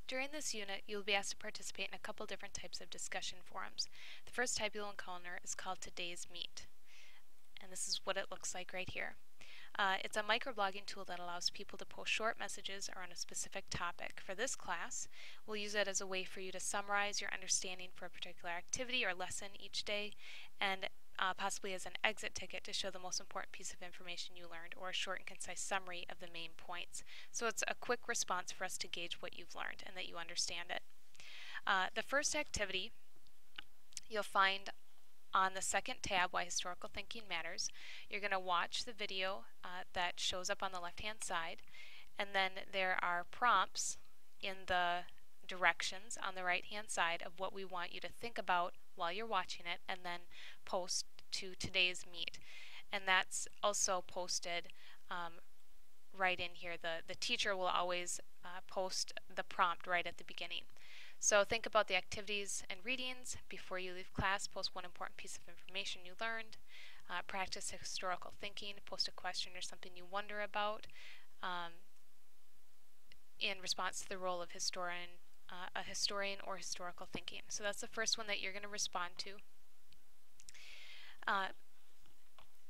During this unit, you'll be asked to participate in a couple different types of discussion forums. The first type you'll encounter is called TodaysMeet, and this is what it looks like right here. It's a microblogging tool that allows people to post short messages around a specific topic. For this class, we'll use it as a way for you to summarize your understanding for a particular activity or lesson each day, and possibly as an exit ticket to show the most important piece of information you learned, or a short and concise summary of the main points. So it's a quick response for us to gauge what you've learned and that you understand it. The first activity you'll find on the second tab, Why Historical Thinking Matters. You're going to watch the video that shows up on the left-hand side, and then there are prompts in the directions on the right-hand side of what we want you to think about while you're watching it, and then post to TodaysMeet. And that's also posted right in here. The teacher will always post the prompt right at the beginning. So think about the activities and readings. Before you leave class, post one important piece of information you learned. Practice historical thinking. Post a question or something you wonder about in response to the role of a historian or historical thinking. So that's the first one that you're going to respond to.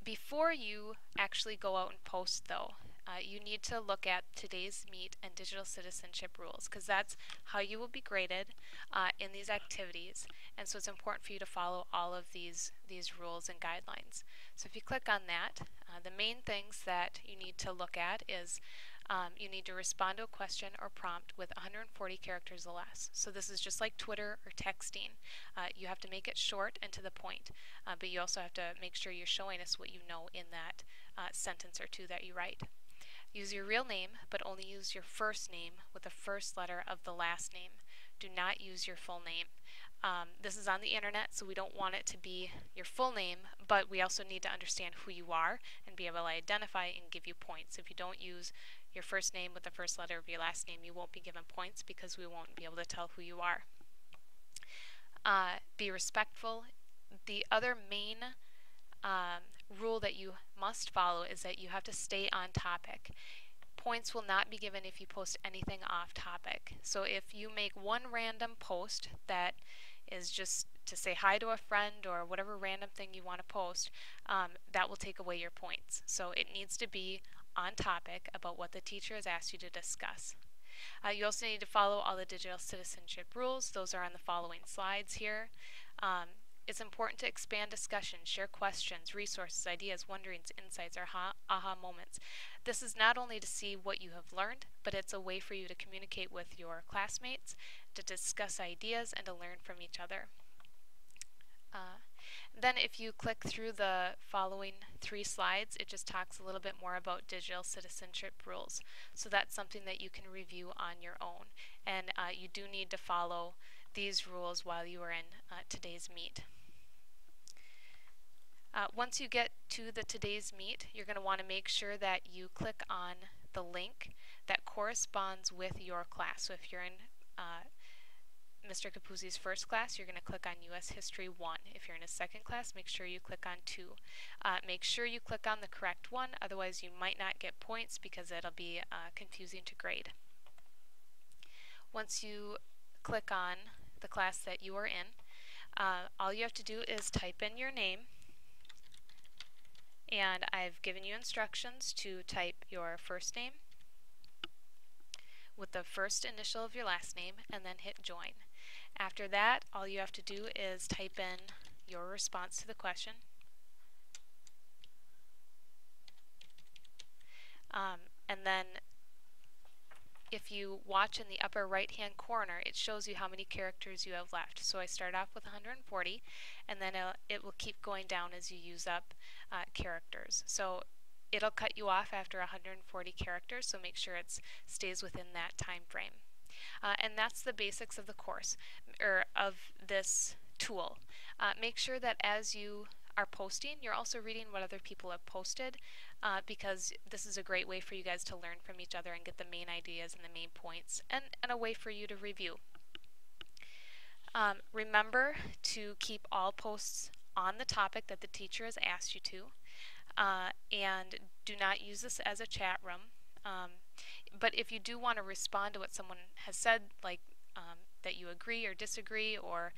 Before you actually go out and post, though, you need to look at TodaysMeet and Digital Citizenship rules, because that's how you will be graded in these activities, and so it's important for you to follow all of these rules and guidelines. So if you click on that, the main things that you need to look at is you need to respond to a question or prompt with 140 characters or less. So this is just like Twitter or texting. You have to make it short and to the point, but you also have to make sure you're showing us what you know in that sentence or two that you write. Use your real name, but only use your first name with the first letter of the last name. Do not use your full name. This is on the internet, so we don't want it to be your full name, but we also need to understand who you are and be able to identify and give you points. If you don't use your first name with the first letter of your last name, you won't be given points because we won't be able to tell who you are. Be respectful. The other main rule that you must follow is that you have to stay on topic. Points will not be given if you post anything off topic. So if you make one random post that is just to say hi to a friend or whatever random thing you want to post, that will take away your points. So it needs to be on topic about what the teacher has asked you to discuss. You also need to follow all the digital citizenship rules. Those are on the following slides here. It's important to expand discussion, share questions, resources, ideas, wonderings, insights, or aha moments. This is not only to see what you have learned, but it's a way for you to communicate with your classmates, to discuss ideas, and to learn from each other. Then if you click through the following 3 slides, it just talks a little bit more about digital citizenship rules. So that's something that you can review on your own. And you do need to follow these rules while you are in TodaysMeet. Once you get to the TodaysMeet, you're going to want to make sure that you click on the link that corresponds with your class. So if you're in Mr. Capuzzi's first class, you're going to click on U.S. History 1. If you're in his second class, make sure you click on 2. Make sure you click on the correct one, otherwise you might not get points because it'll be confusing to grade. Once you click on the class that you are in, all you have to do is type in your name, and I've given you instructions to type your first name with the first initial of your last name and then hit join. After that, all you have to do is type in your response to the question. And then if you watch in the upper right hand corner, it shows you how many characters you have left. So I start off with 140, and then it will keep going down as you use up characters. So it'll cut you off after 140 characters, so make sure it stays within that time frame. And that's the basics of the course, or of this tool. Make sure that as you are posting, you're also reading what other people have posted, because this is a great way for you guys to learn from each other and get the main ideas and the main points, and a way for you to review. Remember to keep all posts on the topic that the teacher has asked you to, and do not use this as a chat room. But if you do want to respond to what someone has said, like that you agree or disagree, or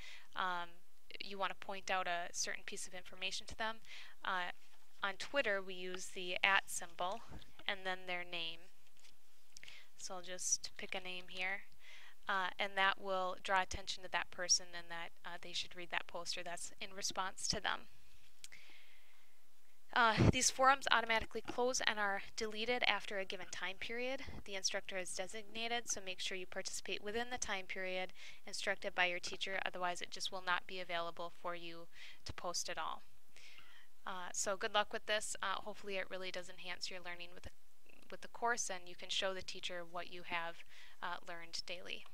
you want to point out a certain piece of information to them, on Twitter we use the @ symbol and then their name. So I'll just pick a name here. And that will draw attention to that person, and that they should read that post, or that's in response to them. These forums automatically close and are deleted after a given time period the instructor has designated, so make sure you participate within the time period instructed by your teacher, otherwise it just will not be available for you to post at all. So good luck with this. Hopefully it really does enhance your learning with the course, and you can show the teacher what you have learned daily.